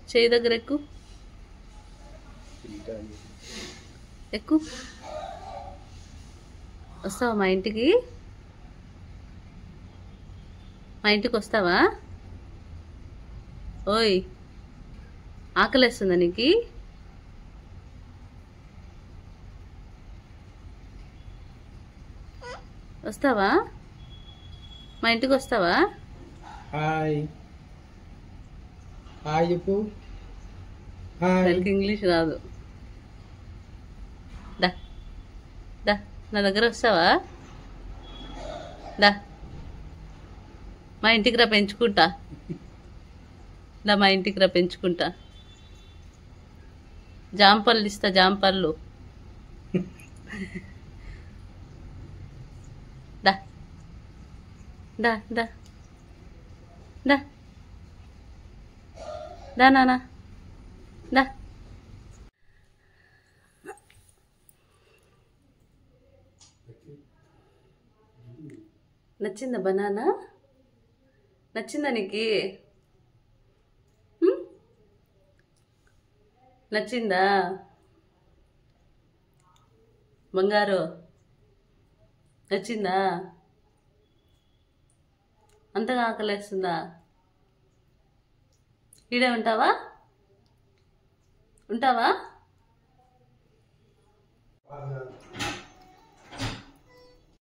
చేయి దగ్గర ఎక్కు ఎక్కు. వస్తావా మా ఇంటికి? మా ఇంటికి వస్తావా? ఓయ్, ఆకలేస్తుందా నీకు? వస్తావా? మా ఇంటికి వస్తావా? హాయ్ హాయ్ చెప్పు. హాయ్. దానికి ఇంగ్లీష్ రాదు. దా దా నా దగ్గర వస్తావా? దా మా ఇంటికి రా, పెంచుకుంటా. దా మా ఇంటికి రా, పెంచుకుంటా. జాంపళ్ళు ఇస్తా, జాంపళ్ళు. దా దా దా దా దా నానా దా. నచ్చిందా బనానా? నచ్చిందా నీకు? నచ్చిందా బంగారు? నచ్చిందా? అంతగా ఆకలేస్తుందా? ఈడే ఉంటావా? ఉంటావా?